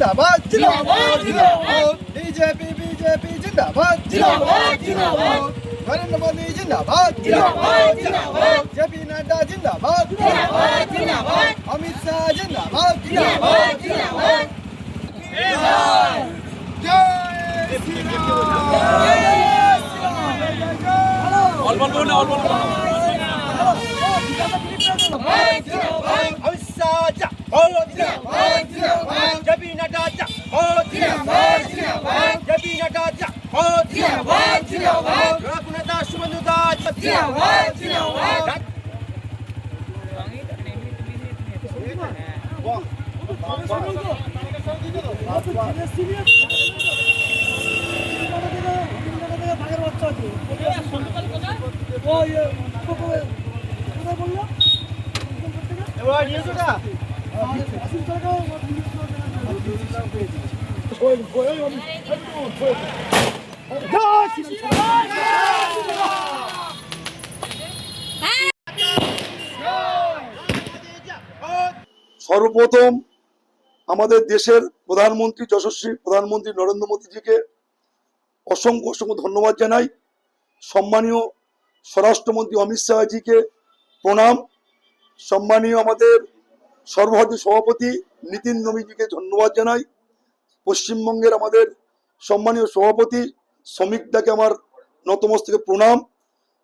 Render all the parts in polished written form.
जिंदाबाद BJP BJP जिंदाबाद नरेंद्र मोदी जिंदाबाद जेपी नड्डा जिंदाबाद अमित शाह जिंदाबाद সর্বপ্রথম আমাদের দেশের প্রধানমন্ত্রী যশস্বী প্রধানমন্ত্রী নরেন্দ্র মোদীজিকে অসংখ্য অসংখ্য ধন্যবাদ জানাই। সম্মানীয় স্বরাষ্ট্রমন্ত্রী অমিত শাহজিকে প্রণাম। সম্মানীয় আমাদের সর্বভারতীয় সভাপতি নীতিন নবীজিকে ধন্যবাদ জানাই। পশ্চিমবঙ্গের আমাদের সম্মানীয় সভাপতি শ্রমিক দাকে আমার নতমস্তকে প্রণাম।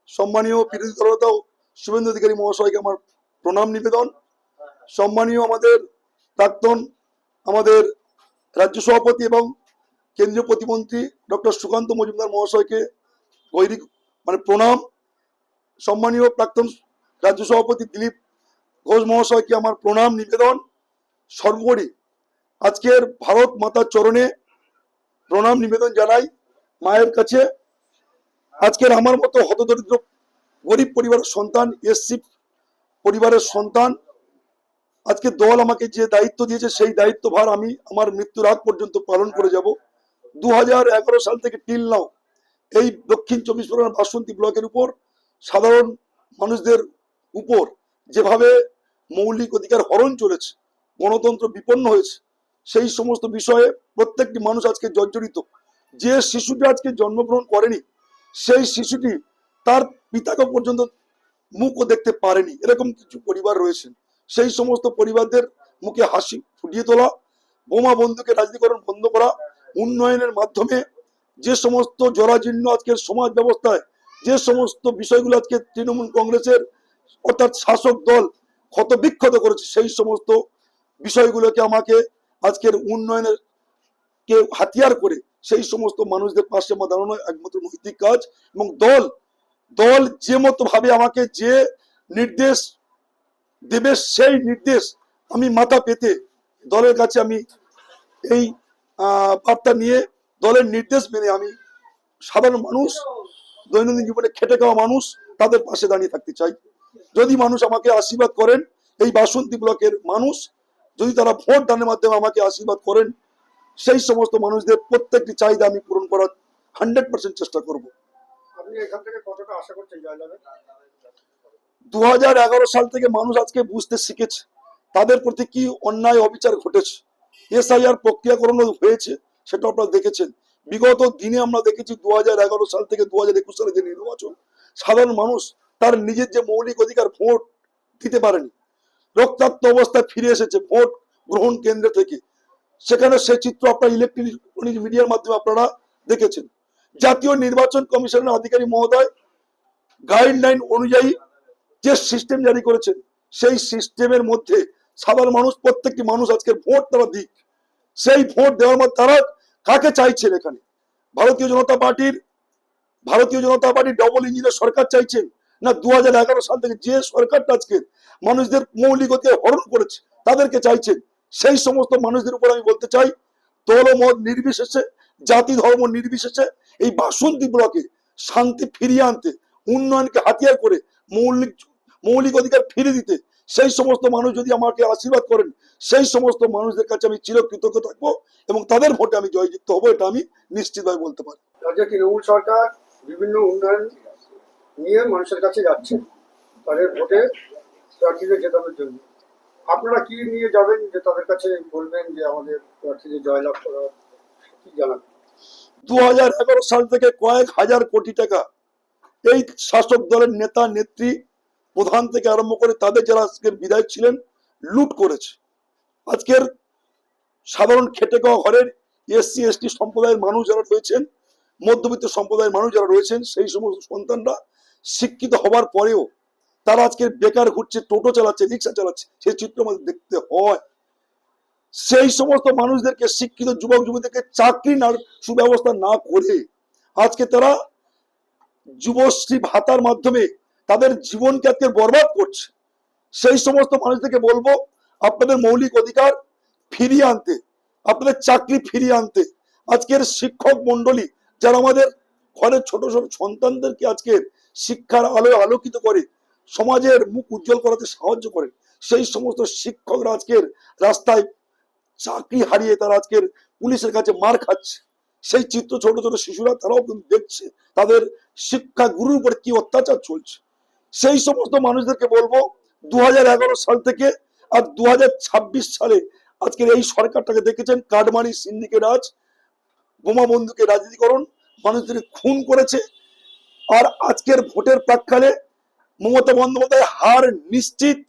সম্মানীয় বিরোধী দলনেতা শুভেন্দু অধিকারী মহাশয়কে আমার প্রণাম নিবেদন। সম্মানীয় আমাদের প্রাক্তন আমাদের রাজ্য সভাপতি এবং কেন্দ্রীয় প্রতিমন্ত্রী ডক্টর সুকান্ত মজুমদার মহাশয়কে গৈরিক প্রণাম। সম্মানীয় প্রাক্তন রাজ্য সভাপতি দিলীপ ঘোষ মহাশয়কে আমার প্রণাম নিবেদন। সর্বোপরি আজকের ভারত মাতার চরণে প্রণাম নিবেদন জানাই মায়ের কাছে। আজকের আমার মতো হতদরিদ্র গরিব পরিবারের সন্তান, এসসি পরিবারের সন্তান, আজকে দল আমাকে যে দায়িত্ব দিয়েছে সেই দায়িত্বভার আমি আমার মৃত্যুর আগ পর্যন্ত পালন করে যাব। 2011 সাল থেকে টিল নাও এই দক্ষিণ 24 পরগনার বাসন্তী ব্লকের উপর সাধারণ মানুষদের উপর যেভাবে মৌলিক অধিকার হরণ চলেছে, গণতন্ত্র বিপন্ন হয়েছে, সেই সমস্ত বিষয়ে প্রত্যেকটি মানুষ আজকে জর্জরিত। যে শিশুটি আজকে জন্মগ্রহণ করেনি সেই শিশুটি তার পিতাকে পর্যন্ত মুখও দেখতে পারেনি, এরকম কিছু পরিবার রয়েছে। সেই সমস্ত পরিবারদের মুখে হাসি ফুটিয়ে তোলা, বোমা বন্দুকের রাজনীতিকরণ বন্ধ করা, উন্নয়নের মাধ্যমে যে সমস্ত জরাজীর্ণ আজকের সমাজ ব্যবস্থায় যে সমস্ত বিষয়গুলো আজকে তৃণমূল কংগ্রেসের অর্থাৎ শাসক দল ক্ষতবিক্ষত করেছে, সেই সমস্ত বিষয়গুলোকে আমাকে আজকের উন্নয়নের কে হাতিয়ার করে সেই সমস্ত মানুষদের পাশে আমার দাঁড়ানো একমাত্র নৈতিক কাজ। এবং দল যে মতো ভাবে আমাকে যে নির্দেশ দেবে সেই নির্দেশ আমি মাথা পেতে দলের কাছে আমি এই বার্তা নিয়ে দলের নির্দেশ মেনে আমি সাধারণ মানুষ, দৈনন্দিন জীবনে খেটে খাওয়া মানুষ, তাদের পাশে দাঁড়িয়ে থাকতে চাই। যদি মানুষ আমাকে আশীর্বাদ করেন, এই বাসন্তী ব্লকের মানুষ যদি তারা ভোট দানের মাধ্যমে আমাকে আশীর্বাদ করেন, সেই সমস্ত মানুষদের প্রত্যেকটি চাহিদা আমি পূরণ করার 100% চেষ্টা করব। আপনি এখান থেকে কতটা আশা করছেন জয়লাভের? 2011 সাল থেকে মানুষ আজকে বুঝতে শিখেছে তাদের প্রতি কি অন্যায় অবিচার ঘটেছে। এসআইআর প্রক্রিয়াকরণ হয়েছে, সেটা আপনারা দেখেছেন। বিগত দিনে আমরা দেখেছি 2011 সাল থেকে 2021 সালে যে নির্বাচন, সাধারণ মানুষ তার নিজের যে মৌলিক অধিকার ভোট দিতে পারেনি, রক্তাক্ত অবস্থায় ফিরে এসেছে ভোট গ্রহণ কেন্দ্র থেকে। সেখানে সে চিত্র আপনারা ইলেকট্রনিক মিডিয়ার মাধ্যমে আপনারা দেখেছেন। জাতীয় নির্বাচন কমিশনের আধিকারিক মহোদয় গাইডলাইন অনুযায়ী যে সিস্টেম জারি করেছেন, সেই সিস্টেমের মধ্যে সাধারণ মানুষ প্রত্যেকটি মানুষ আজকে ভোট তারা দিক। সেই ভোট দেওয়ার মধ্যে তারা কাকে চাইছেন? এখানে ভারতীয় জনতা পার্টি ডবল ইঞ্জিনের সরকার চাইছেন না 2011 সাল থেকে যে সরকারটা আজকে মানুষদের মৌলিক অধিকার হরণ করেছে তাদেরকে চাইছেন? সেই সমস্ত মানুষদের উপর আমি বলতে চাই, দলমত নির্বিশেষে, জাতি ধর্ম নির্বিশেষে এই বাসন্তী ব্লকে শান্তি ফিরিয়ে আনতে, উন্নয়নকে হাতিয়ার করে মৌলিক অধিকার ফিরে দিতে সেই সমস্ত মানুষ যদি আমাকে আশীর্বাদ করেন, সেই সমস্ত মানুষদের কাছে আমি চিরকৃতজ্ঞ থাকবো এবং তাদের ভোটে আমি জয়যুক্ত হবো, এটা আমি নিশ্চিতভাবে বলতে পারি। রাজ্যে তৃণমূল সরকার বিভিন্ন উন্নয়ন নিয়ে মানুষের কাছে যাচ্ছে তাদের ভোটে প্রার্থীদের জেতানোর জন্য। আপনারা কি নিয়ে যাবেন, যে তাদের কাছে বলবেন যে আমাদের প্রার্থীদের জয়লাভ করা, কি জানাবেন? 2011 সাল থেকে কয়েক হাজার কোটি টাকা এই শাসক দলের নেতা নেত্রী প্রধান থেকে আরম্ভ করে তাদের যারা আজকের বিধায়ক ছিলেন লুট করেছে। আজকের সাধারণ খেটে খাওয়া ঘরের এসসি এসটি সম্প্রদায়ের মানুষ যারা রয়েছেন, মধ্যবিত্ত সম্প্রদায়ের মানুষ যারা রয়েছেন, সেই সমস্ত সন্তানরা শিক্ষিত হবার পরেও তারা আজকে বেকার ঘুরছে, টোটো চালাচ্ছে, রিক্সা চালাচ্ছে, সেই চিত্র আমাদের দেখতে হয়। সেই সমস্ত মানুষদেরকে, শিক্ষিত যুবক যুবতীদেরকে চাকরি না সুব্যবস্থা না করে আজকে তারা যুবশ্রী ভাতার মাধ্যমে তাদের জীবনকে আজকে বরবাদ করছে। সেই সমস্ত মানুষদেরকে বলবো আপনাদের মৌলিক অধিকার ফিরিয়ে আনতে, আপনাদের চাকরি ফিরিয়ে আনতে। আজকের শিক্ষক মন্ডলী যারা আমাদের ঘরের ছোট ছোট সন্তানদেরকে আজকের শিক্ষার আলোয় আলোকিত করে সমাজের মুখ উজ্জ্বল করাতে সাহায্য করে, সেই সমস্ত শিক্ষকরা আজকের রাস্তায় চাকরি হারিয়ে তারা আজকের পুলিশের কাছে মার খাচ্ছে। সেই চিত্র ছোট ছোট শিশুরা তারাও কিন্তু দেখছে তাদের শিক্ষা গুরুর উপর কি অত্যাচার চলছে। সেই সমস্ত মানুষদেরকে বলবো 2011 সাল থেকে আর 2026 সালে আজকের এই সরকারটাকে দেখেছেন কাটমানি সিন্ডিকেট রাজ, বোমা বন্দুকের রাজনীতিকরণ, মানুষদের খুন করেছে। আর আজকের ভোটের প্রাক্কালে মমতা বন্দ্যোপাধ্যায় হার নিশ্চিত,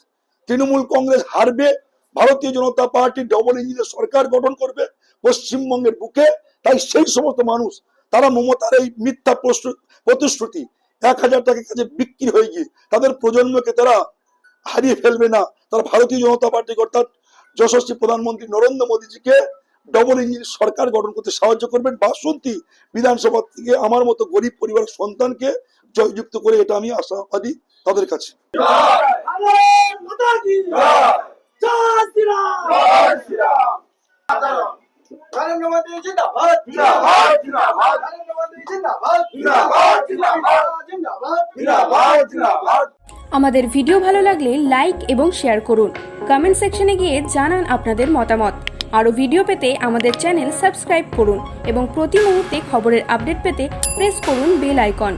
তৃণমূল কংগ্রেস হারবে, ভারতীয় জনতা পার্টি ডবল ইঞ্জিনের সরকার গঠন করবে পশ্চিমবঙ্গের বুকে। তাই সেই সমস্ত মানুষ তারা মমতার এই মিথ্যা প্রতিশ্রুতি 1000 টাকার কাছে বিক্রি হয়ে গিয়ে তাদের প্রজন্মকে তারা হারিয়ে ফেলবে না। তারা ভারতীয় জনতা পার্টি অর্থাৎ যশস্বী প্রধানমন্ত্রী নরেন্দ্র মোদীজিকে ডবল ইঞ্জিন সরকার গঠন করতে সাহায্য করবেন। বাসন্তী বিধানসভা থেকে আমার মতো গরিব পরিবারের সন্তানকে জয়যুক্ত করে, এটা আমি আশাবাদী তাদের কাছে। নরেন্দ্র মোদী জিন্দাবাদ, জিন্দাবাদ, জিন্দাবাদ। নরেন্দ্র মোদী জিন্দাবাদ, জিন্দাবাদ, জিন্দাবাদ, জিন্দাবাদ, জিন্দাবাদ, জিন্দাবাদ। আমাদের ভিডিও ভালো লাগলে লাইক এবং শেয়ার করুন। কমেন্ট সেকশনে গিয়ে জানান আপনাদের মতামত। আরও ভিডিও পেতে আমাদের চ্যানেল সাবস্ক্রাইব করুন এবং প্রতি মুহূর্তে খবরের আপডেট পেতে প্রেস করুন বেল আইকন।